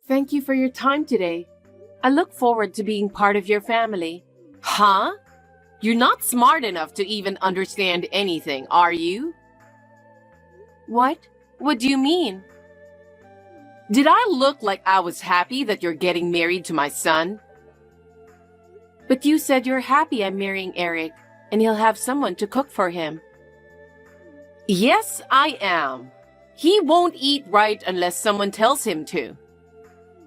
Thank you for your time today. I look forward to being part of your family. Huh? You're not smart enough to even understand anything, are you? What? What do you mean? Did I look like I was happy that you're getting married to my son? But you said you're happy I'm marrying Eric, and he'll have someone to cook for him. Yes, I am. He won't eat right unless someone tells him to.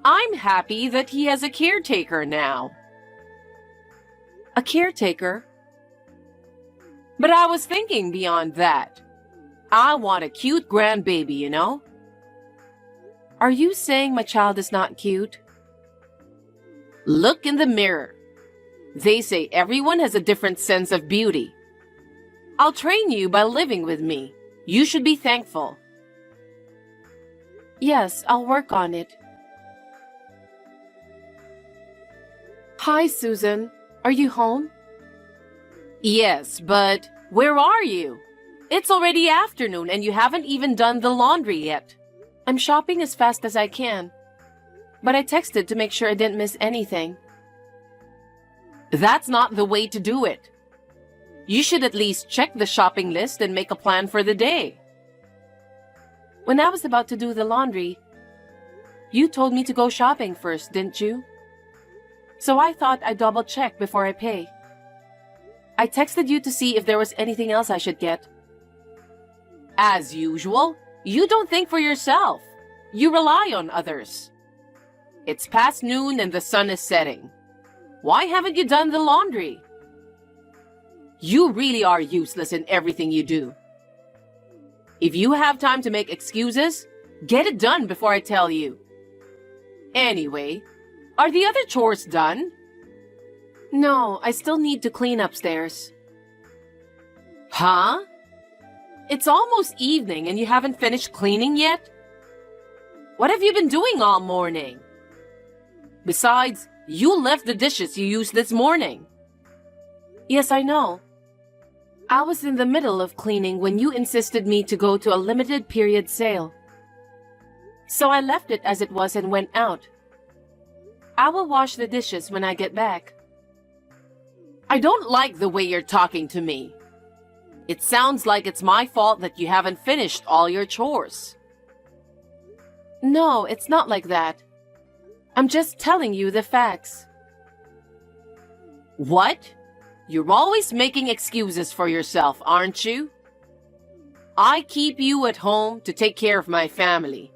I'm happy that he has a caretaker now. A caretaker? But I was thinking beyond that. I want a cute grandbaby, you know? Are you saying my child is not cute? Look in the mirror. They say everyone has a different sense of beauty. I'll train you by living with me. You should be thankful. Yes, I'll work on it. Hi, Susan. Are you home? Yes, but where are you? It's already afternoon and you haven't even done the laundry yet. I'm shopping as fast as I can. But I texted to make sure I didn't miss anything. That's not the way to do it. You should at least check the shopping list and make a plan for the day. When I was about to do the laundry, you told me to go shopping first, didn't you? So I thought I'd double check before I pay. I texted you to see if there was anything else I should get. As usual, you don't think for yourself. You rely on others. It's past noon and the sun is setting. Why haven't you done the laundry? You really are useless in everything you do. If you have time to make excuses, get it done before I tell you. Anyway, are the other chores done? No, I still need to clean upstairs. Huh? It's almost evening and you haven't finished cleaning yet? What have you been doing all morning? Besides, you left the dishes you used this morning. Yes, I know. I was in the middle of cleaning when you insisted me to go to a limited period sale. So I left it as it was and went out. I will wash the dishes when I get back. I don't like the way you're talking to me. It sounds like it's my fault that you haven't finished all your chores. No, it's not like that. I'm just telling you the facts. What? You're always making excuses for yourself, aren't you? I keep you at home to take care of my family.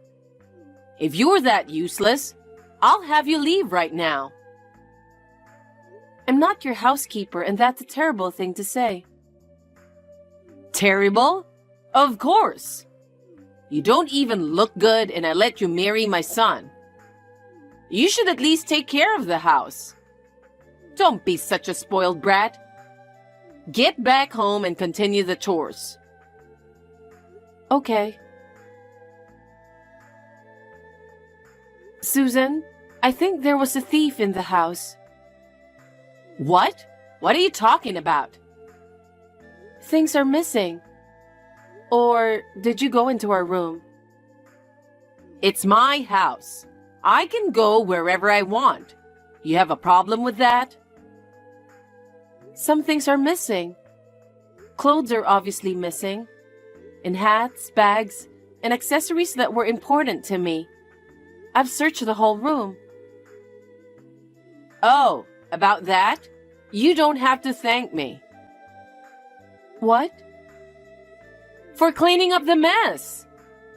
If you're that useless, I'll have you leave right now. I'm not your housekeeper, and that's a terrible thing to say. Terrible? Of course. You don't even look good, and I let you marry my son. You should at least take care of the house. Don't be such a spoiled brat. Get back home and continue the chores. Okay. Susan, I think there was a thief in the house. What? What are you talking about? Things are missing. Or did you go into our room? It's my house. I can go wherever I want. You have a problem with that? Some things are missing. Clothes are obviously missing. And hats, bags, and accessories that were important to me. I've searched the whole room. Oh, about that? You don't have to thank me. What? For cleaning up the mess.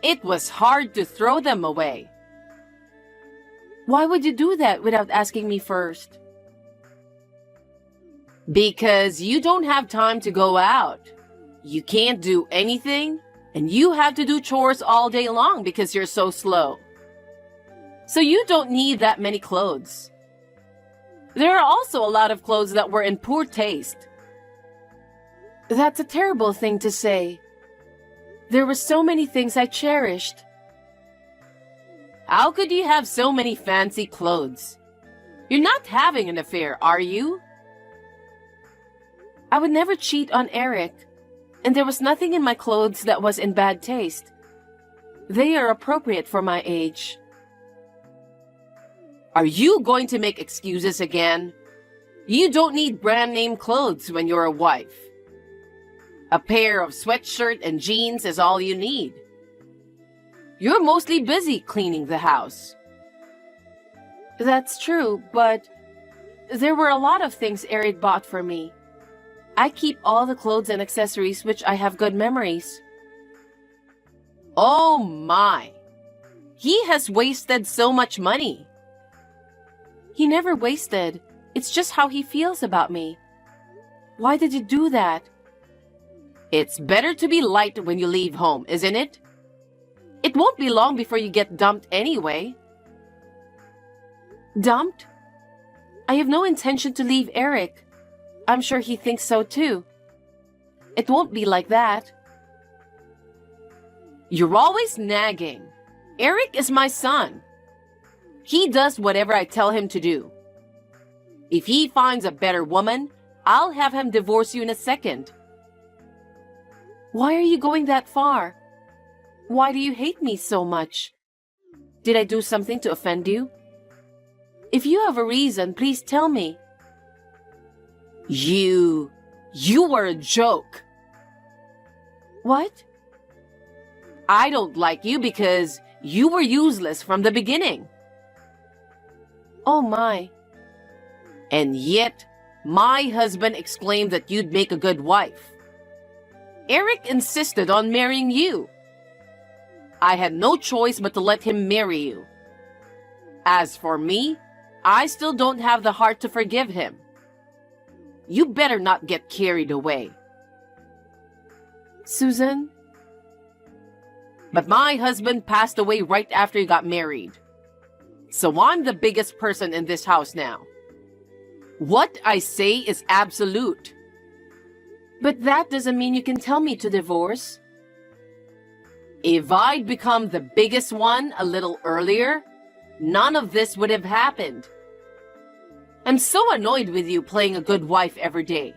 It was hard to throw them away. Why would you do that without asking me first? Because you don't have time to go out. You can't do anything, and you have to do chores all day long because you're so slow. So you don't need that many clothes. There are also a lot of clothes that were in poor taste. That's a terrible thing to say. There were so many things I cherished. How could you have so many fancy clothes? You're not having an affair, are you? I would never cheat on Eric, and there was nothing in my clothes that was in bad taste. They are appropriate for my age. Are you going to make excuses again? You don't need brand name clothes when you're a wife. A pair of sweatshirt and jeans is all you need. You're mostly busy cleaning the house. That's true, but there were a lot of things Eric bought for me. I keep all the clothes and accessories which I have good memories. Oh my! He has wasted so much money. He never wasted. It's just how he feels about me. Why did you do that? It's better to be light when you leave home, isn't it? It won't be long before you get dumped anyway. Dumped? I have no intention to leave Eric. I'm sure he thinks so too. It won't be like that. You're always nagging. Eric is my son. He does whatever I tell him to do. If he finds a better woman, I'll have him divorce you in a second. Why are you going that far? Why do you hate me so much? Did I do something to offend you? If you have a reason, please tell me. You were a joke. What? I don't like you because you were useless from the beginning. Oh my. And yet, my husband exclaimed that you'd make a good wife. Eric insisted on marrying you. I had no choice but to let him marry you. As for me, I still don't have the heart to forgive him. You better not get carried away. Susan? But my husband passed away right after he got married. So I'm the biggest person in this house now. What I say is absolute. But that doesn't mean you can tell me to divorce. If I'd become the biggest one a little earlier, none of this would have happened. I'm so annoyed with you playing a good wife every day.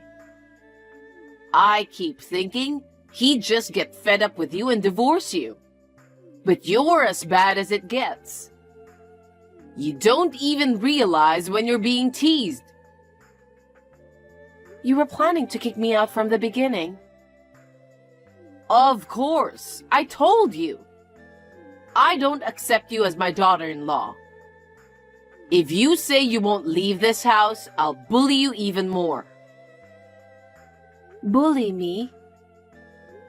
I keep thinking he'd just get fed up with you and divorce you. But you're as bad as it gets. You don't even realize when you're being teased. You were planning to kick me out from the beginning. Of course, I told you. I don't accept you as my daughter-in-law. If you say you won't leave this house, I'll bully you even more. Bully me?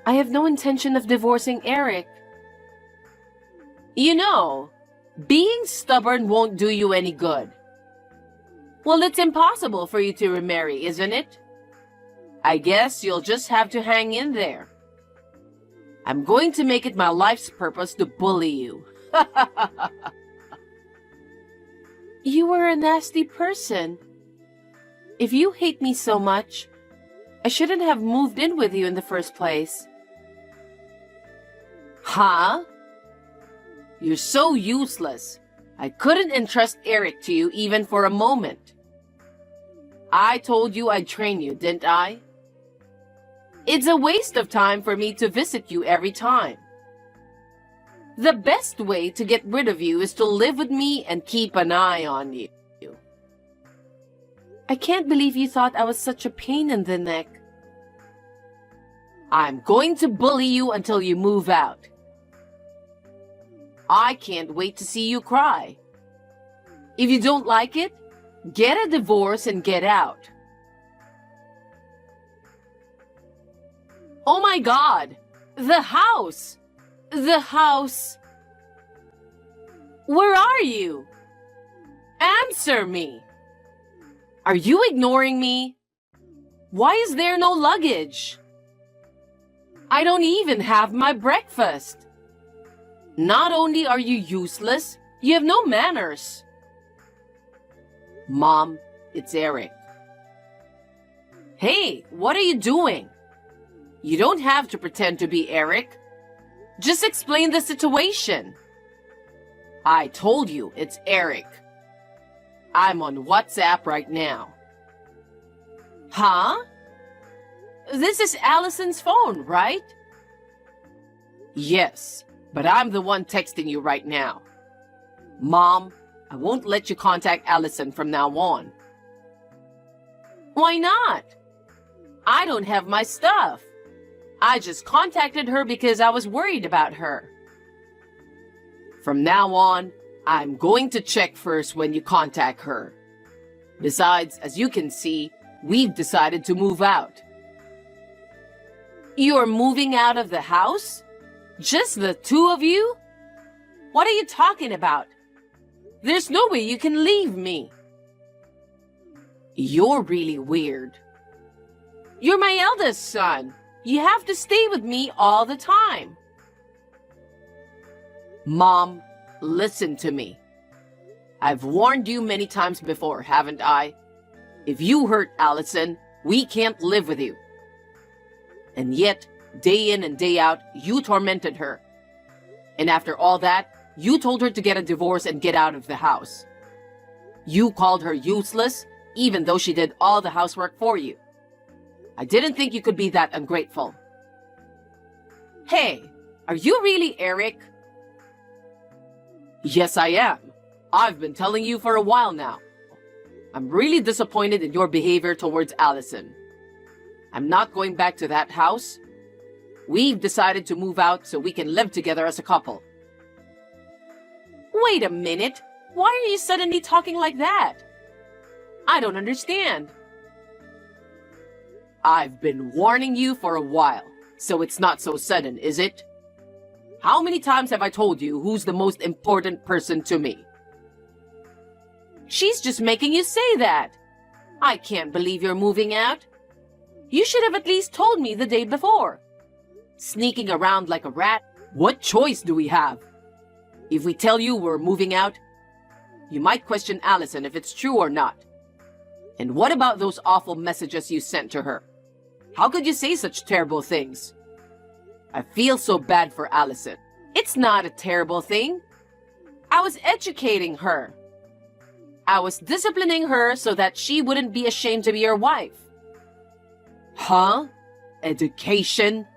I have no intention of divorcing Eric. You know, being stubborn won't do you any good. Well, it's impossible for you to remarry, isn't it? I guess you'll just have to hang in there. I'm going to make it my life's purpose to bully you. You were a nasty person. If you hate me so much, I shouldn't have moved in with you in the first place. Huh? You're so useless. I couldn't entrust Eric to you even for a moment. I told you I'd train you, didn't I? It's a waste of time for me to visit you every time. The best way to get rid of you is to live with me and keep an eye on you. I can't believe you thought I was such a pain in the neck. I'm going to bully you until you move out. I can't wait to see you cry. If you don't like it, get a divorce and get out. Oh my God! The house! The house! Where are you? Answer me! Are you ignoring me? Why is there no luggage? I don't even have my breakfast. Not only are you useless, you have no manners. Mom, it's Eric. Hey, what are you doing? You don't have to pretend to be Eric. Just explain the situation. I told you it's Eric. I'm on WhatsApp right now. Huh? This is Allison's phone, right? Yes, but I'm the one texting you right now. Mom, I won't let you contact Allison from now on. Why not? I don't have my stuff. I just contacted her because I was worried about her. From now on, I'm going to check first when you contact her. Besides, as you can see, we've decided to move out. You're moving out of the house? Just the two of you? What are you talking about? There's no way you can leave me. You're really weird. You're my eldest son. You have to stay with me all the time. Mom, listen to me. I've warned you many times before, haven't I? If you hurt Allison, we can't live with you. And yet, day in and day out, you tormented her. And after all that, you told her to get a divorce and get out of the house. You called her useless, even though she did all the housework for you. I didn't think you could be that ungrateful. Hey, are you really Eric? Yes, I am. I've been telling you for a while now. I'm really disappointed in your behavior towards Allison. I'm not going back to that house. We've decided to move out so we can live together as a couple. Wait a minute. Why are you suddenly talking like that? I don't understand. I've been warning you for a while, so it's not so sudden, is it? How many times have I told you who's the most important person to me? She's just making you say that. I can't believe you're moving out. You should have at least told me the day before. Sneaking around like a rat. What choice do we have? If we tell you we're moving out, you might question Allison if it's true or not. And what about those awful messages you sent to her? How could you say such terrible things? I feel so bad for Allison. It's not a terrible thing. I was educating her. I was disciplining her so that she wouldn't be ashamed to be your wife. Huh? Education?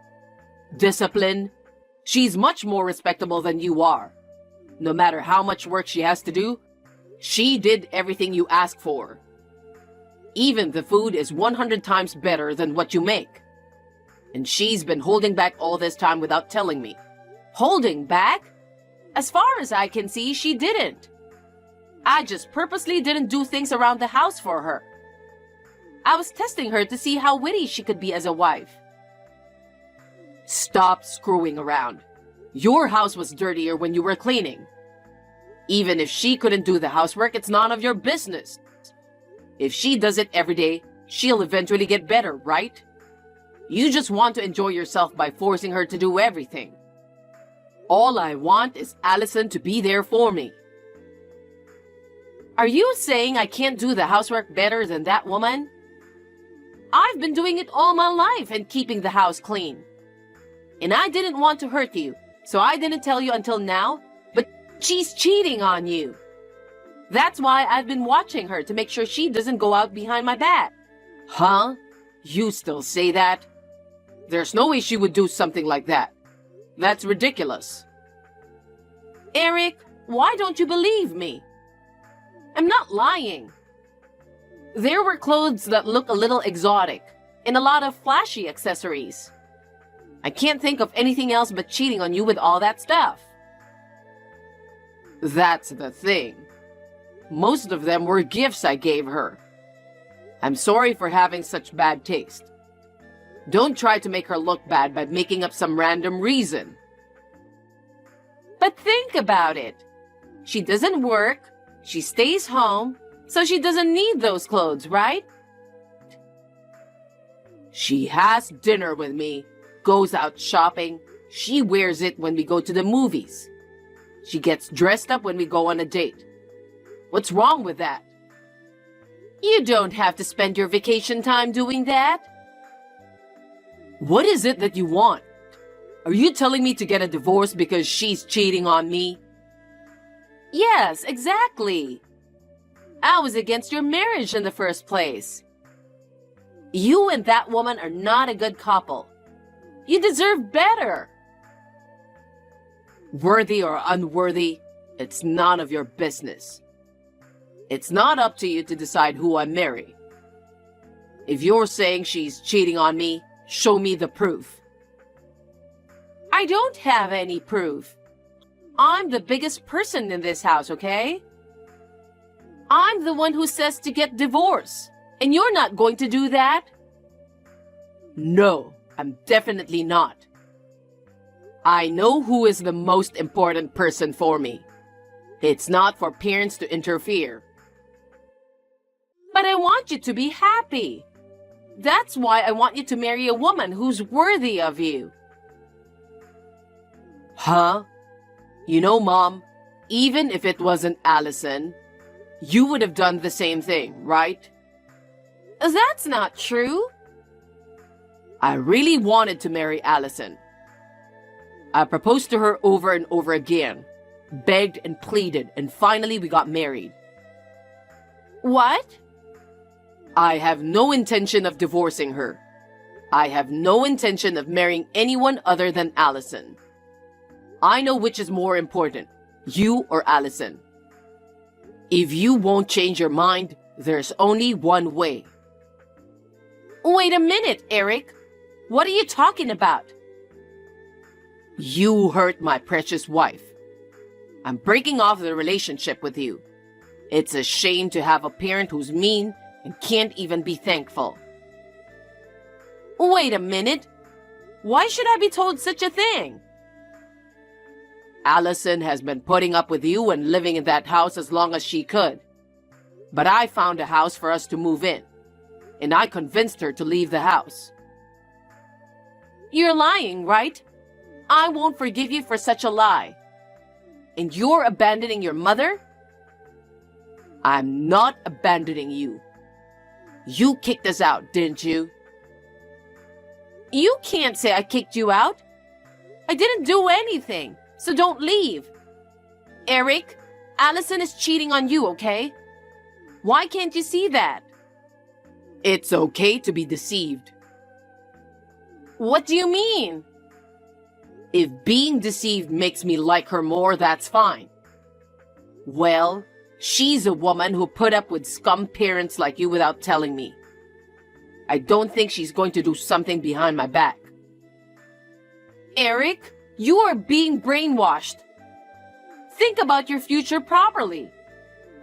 Discipline? She's much more respectable than you are. No matter how much work she has to do, she did everything you asked for. Even the food is 100 times better than what you make. And she's been holding back all this time without telling me. Holding back? As far as I can see, she didn't. I just purposely didn't do things around the house for her. I was testing her to see how witty she could be as a wife. Stop screwing around. Your house was dirtier when you were cleaning. Even if she couldn't do the housework, it's none of your business. If she does it every day, she'll eventually get better, right? You just want to enjoy yourself by forcing her to do everything. All I want is Allison to be there for me. Are you saying I can't do the housework better than that woman? I've been doing it all my life and keeping the house clean. And I didn't want to hurt you, so I didn't tell you until now, but she's cheating on you. That's why I've been watching her to make sure she doesn't go out behind my back. Huh? You still say that? There's no way she would do something like that. That's ridiculous. Eric, why don't you believe me? I'm not lying. There were clothes that look a little exotic and a lot of flashy accessories. I can't think of anything else but cheating on you with all that stuff. That's the thing. Most of them were gifts I gave her. I'm sorry for having such bad taste. Don't try to make her look bad by making up some random reason. But think about it. She doesn't work, she stays home, so she doesn't need those clothes, right? She has dinner with me, goes out shopping, she wears it when we go to the movies. She gets dressed up when we go on a date. What's wrong with that? You don't have to spend your vacation time doing that. What is it that you want? Are you telling me to get a divorce because she's cheating on me? Yes, exactly. I was against your marriage in the first place. You and that woman are not a good couple. You deserve better. Worthy or unworthy, it's none of your business. It's not up to you to decide who I marry. If you're saying she's cheating on me, show me the proof. I don't have any proof. I'm the biggest person in this house, okay? I'm the one who says to get divorced, and you're not going to do that? No, I'm definitely not. I know who is the most important person for me. It's not for parents to interfere. But I want you to be happy. That's why I want you to marry a woman who's worthy of you. Huh? You know, Mom, even if it wasn't Allison, you would have done the same thing, right? That's not true. I really wanted to marry Allison. I proposed to her over and over again, begged and pleaded, and finally we got married. What? I have no intention of divorcing her. I have no intention of marrying anyone other than Allison. I know which is more important, you or Allison. If you won't change your mind, there's only one way. Wait a minute, Eric. What are you talking about? You hurt my precious wife. I'm breaking off the relationship with you. It's a shame to have a parent who's mean and can't even be thankful. Wait a minute. Why should I be told such a thing? Allison has been putting up with you and living in that house as long as she could. But I found a house for us to move in, and I convinced her to leave the house. You're lying, right? I won't forgive you for such a lie. And you're abandoning your mother? I'm not abandoning you. You kicked us out, didn't you? You can't say I kicked you out. I didn't do anything, so don't leave. Eric, Allison is cheating on you, okay? Why can't you see that? It's okay to be deceived. What do you mean? If being deceived makes me like her more, that's fine. Well, she's a woman who put up with scum parents like you without telling me. I don't think she's going to do something behind my back. Eric, you are being brainwashed. Think about your future properly.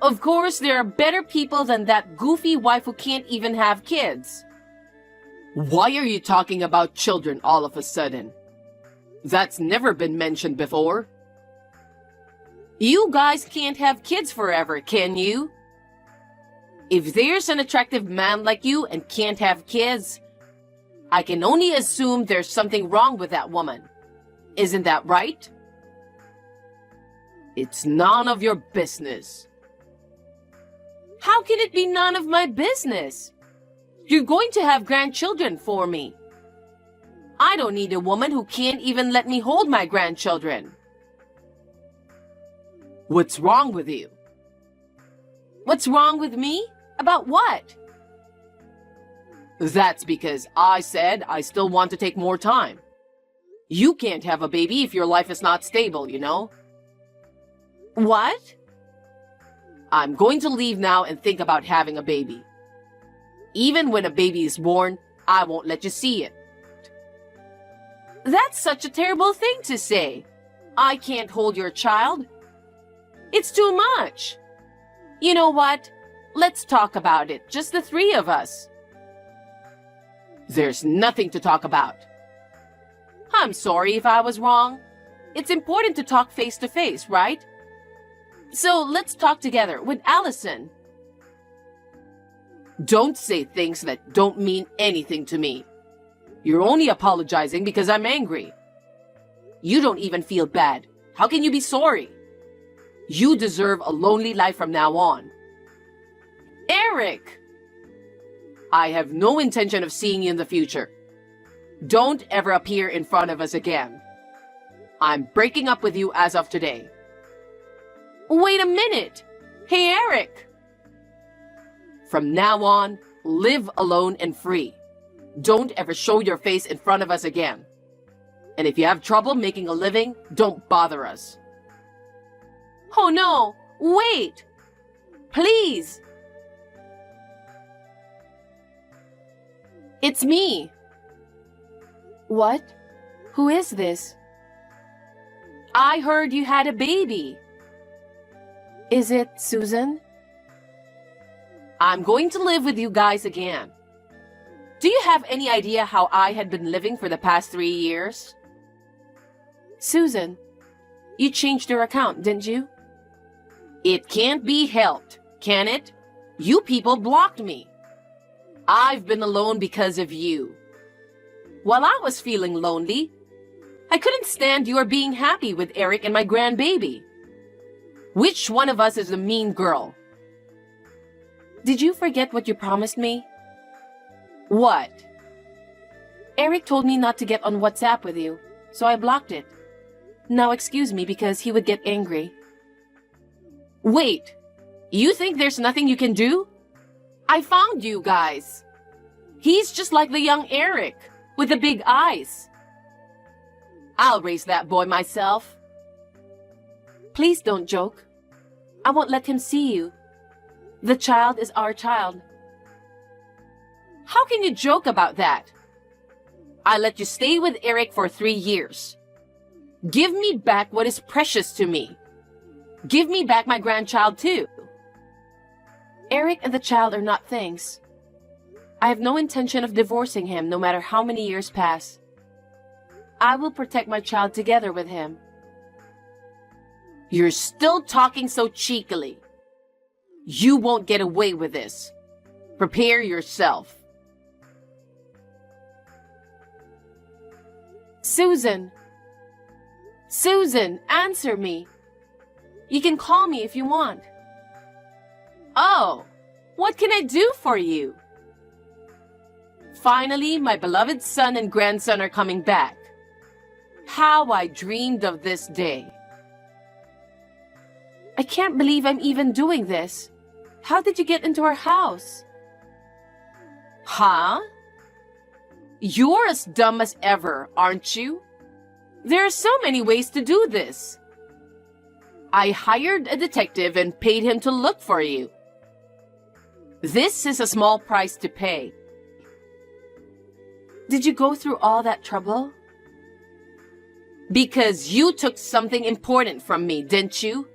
Of course, there are better people than that goofy wife who can't even have kids. Why are you talking about children all of a sudden? That's never been mentioned before. You guys can't have kids forever, can you? If there's an attractive man like you and can't have kids, I can only assume there's something wrong with that woman. Isn't that right? It's none of your business. How can it be none of my business? You're going to have grandchildren for me. I don't need a woman who can't even let me hold my grandchildren. What's wrong with you? What's wrong with me? About what? That's because I said I still want to take more time. You can't have a baby if your life is not stable, you know? What? I'm going to leave now and think about having a baby. Even when a baby is born, I won't let you see it. That's such a terrible thing to say. I can't hold your child. It's too much. You know what? Let's talk about it, just the three of us. There's nothing to talk about. I'm sorry if I was wrong. It's important to talk face to face, right? So let's talk together with Allison. Don't say things that don't mean anything to me. You're only apologizing because I'm angry. You don't even feel bad. How can you be sorry? You deserve a lonely life from now on. Eric! I have no intention of seeing you in the future. Don't ever appear in front of us again. I'm breaking up with you as of today. Wait a minute! Hey, Eric! From now on, live alone and free. Don't ever show your face in front of us again. And if you have trouble making a living, don't bother us. Oh no! Wait! Please! It's me. What? Who is this? I heard you had a baby. Is it Susan? I'm going to live with you guys again. Do you have any idea how I had been living for the past 3 years? Susan, you changed your account, didn't you? It can't be helped, can it? You people blocked me. I've been alone because of you. While I was feeling lonely, I couldn't stand your being happy with Eric and my grandbaby. Which one of us is the mean girl? Did you forget what you promised me? What? Eric told me not to get on WhatsApp with you, so I blocked it. Now excuse me because he would get angry. Wait, you think there's nothing you can do? I found you guys. He's just like the young Eric, with the big eyes. I'll raise that boy myself. Please don't joke. I won't let him see you. The child is our child. How can you joke about that? I let you stay with Eric for 3 years. Give me back what is precious to me. Give me back my grandchild too. Eric and the child are not things. I have no intention of divorcing him no matter how many years pass. I will protect my child together with him. You're still talking so cheekily. You won't get away with this. Prepare yourself. Susan! Susan, answer me. You can call me if you want. Oh, what can I do for you? Finally, my beloved son and grandson are coming back. How I dreamed of this day. I can't believe I'm even doing this. How did you get into our house? Huh? You're as dumb as ever, aren't you? There are so many ways to do this. I hired a detective and paid him to look for you. This is a small price to pay. Did you go through all that trouble? Because you took something important from me, didn't you?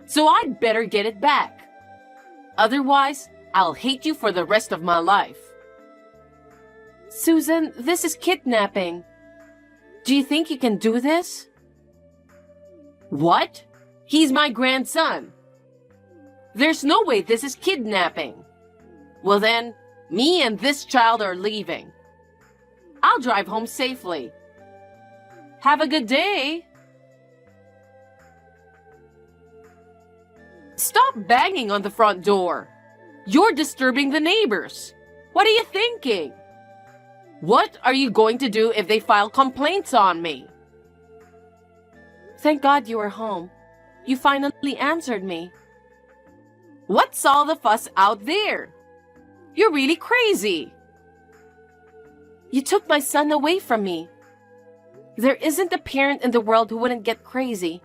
So I'd better get it back. Otherwise, I'll hate you for the rest of my life. Susan, this is kidnapping. Do you think you can do this? What? He's my grandson. There's no way this is kidnapping. Well then, me and this child are leaving. I'll drive home safely. Have a good day. Stop banging on the front door. You're disturbing the neighbors. What are you thinking? What are you going to do if they file complaints on me? Thank God you are home. You finally answered me. What's all the fuss out there? You're really crazy. You took my son away from me. There isn't a parent in the world who wouldn't get crazy.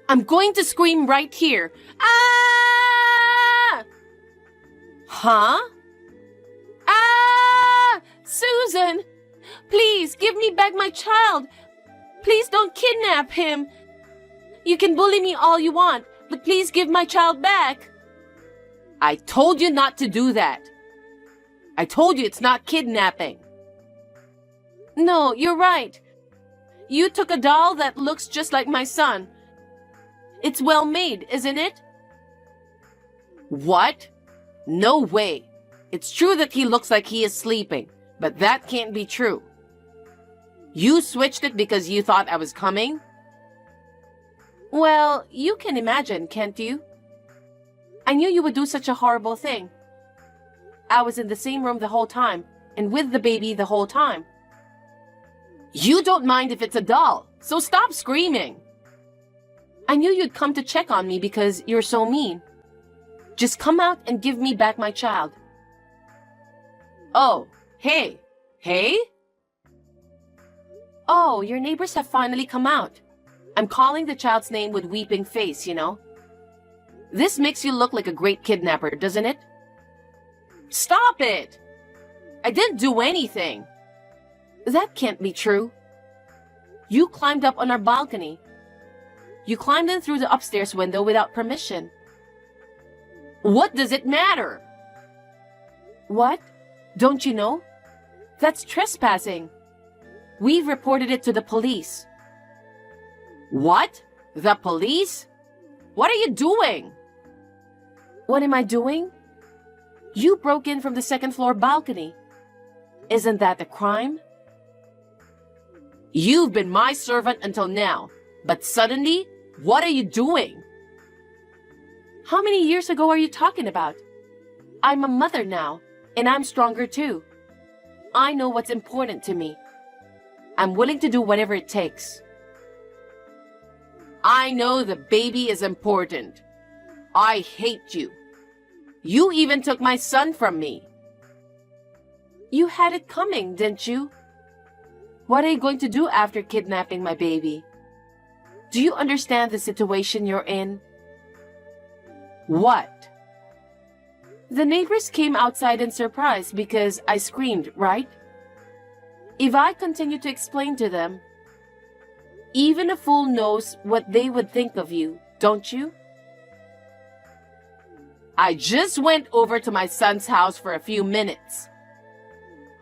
I'm going to scream right here. Ah! Huh? Ah! Susan! Please, give me back my child. Please don't kidnap him. You can bully me all you want, but please give my child back. I told you not to do that. I told you it's not kidnapping. No, you're right. You took a doll that looks just like my son. It's well made, isn't it? What? No way. It's true that he looks like he is sleeping, but that can't be true. You switched it because you thought I was coming? Well, you can imagine, can't you? I knew you would do such a horrible thing. I was in the same room the whole time, and with the baby the whole time. You don't mind if it's a doll, so stop screaming. I knew you'd come to check on me because you're so mean. Just come out and give me back my child. Oh, hey. Hey? Oh, your neighbors have finally come out. I'm calling the child's name with weeping face, you know. This makes you look like a great kidnapper, doesn't it? Stop it! I didn't do anything. That can't be true. You climbed up on our balcony. You climbed in through the upstairs window without permission. What does it matter? What? Don't you know? That's trespassing. We've reported it to the police. What? The police? What are you doing? What am I doing? You broke in from the second floor balcony. Isn't that a crime? You've been my servant until now, but suddenly, what are you doing? How many years ago are you talking about? I'm a mother now, and I'm stronger too. I know what's important to me. I'm willing to do whatever it takes. I know the baby is important. I hate you. You even took my son from me. You had it coming, didn't you? What are you going to do after kidnapping my baby? Do you understand the situation you're in? What? The neighbors came outside in surprise because I screamed, right? If I continue to explain to them, even a fool knows what they would think of you, don't you? I just went over to my son's house for a few minutes.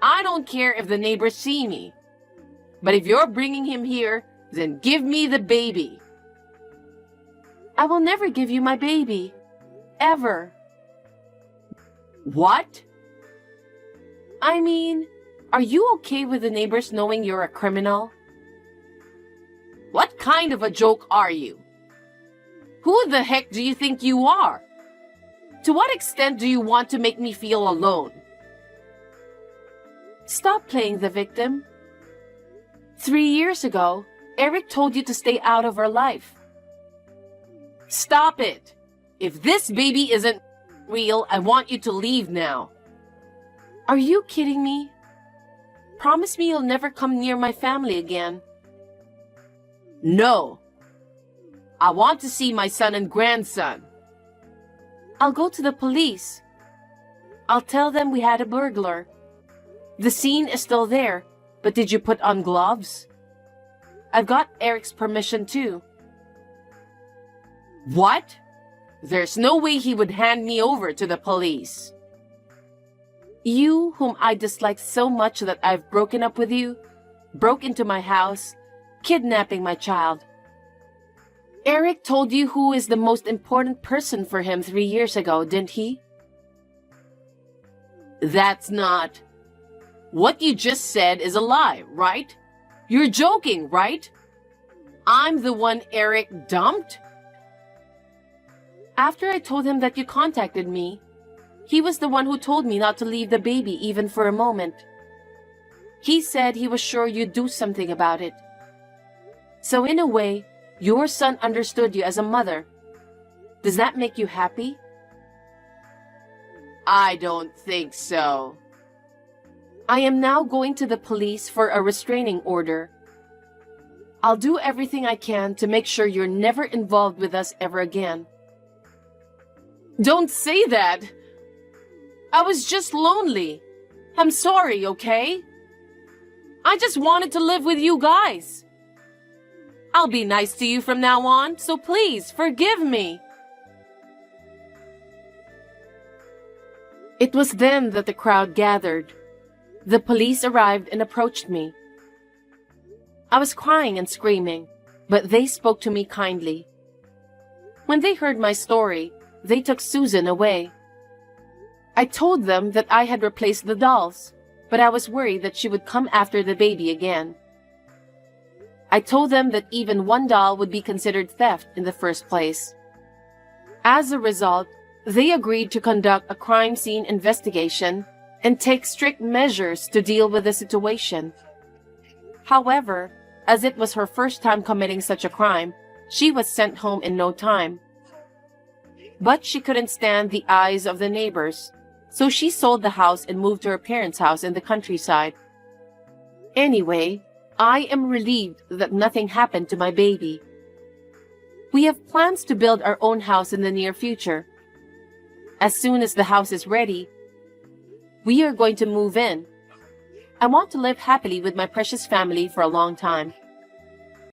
I don't care if the neighbors see me. But if you're bringing him here, then give me the baby. I will never give you my baby. Ever. What? I mean, are you okay with the neighbors knowing you're a criminal? What kind of a joke are you? Who the heck do you think you are? To what extent do you want to make me feel alone? Stop playing the victim. 3 years ago, Eric told you to stay out of our life. Stop it! If this baby isn't real, I want you to leave now. Are you kidding me? Promise me you'll never come near my family again. No. I want to see my son and grandson. I'll go to the police. I'll tell them we had a burglar. The scene is still there, but did you put on gloves? I've got Eric's permission too. What? There's no way he would hand me over to the police. You, whom I dislike so much that I've broken up with you, broke into my house, kidnapping my child. Eric told you who is the most important person for him 3 years ago, didn't he? That's not... What you just said is a lie, right? You're joking, right? I'm the one Eric dumped? After I told him that you contacted me, he was the one who told me not to leave the baby even for a moment. He said he was sure you'd do something about it. So in a way, your son understood you as a mother. Does that make you happy? I don't think so. I am now going to the police for a restraining order. I'll do everything I can to make sure you're never involved with us ever again. Don't say that. I was just lonely. I'm sorry, okay? I just wanted to live with you guys. I'll be nice to you from now on, so please forgive me. It was then that the crowd gathered. The police arrived and approached me. I was crying and screaming, but they spoke to me kindly. When they heard my story, they took Susan away. I told them that I had replaced the dolls, but I was worried that she would come after the baby again. I told them that even one doll would be considered theft in the first place. As a result, they agreed to conduct a crime scene investigation and take strict measures to deal with the situation. However, as it was her first time committing such a crime, she was sent home in no time. But she couldn't stand the eyes of the neighbors, so she sold the house and moved to her parents' house in the countryside. Anyway, I am relieved that nothing happened to my baby. We have plans to build our own house in the near future. As soon as the house is ready, we are going to move in. I want to live happily with my precious family for a long time.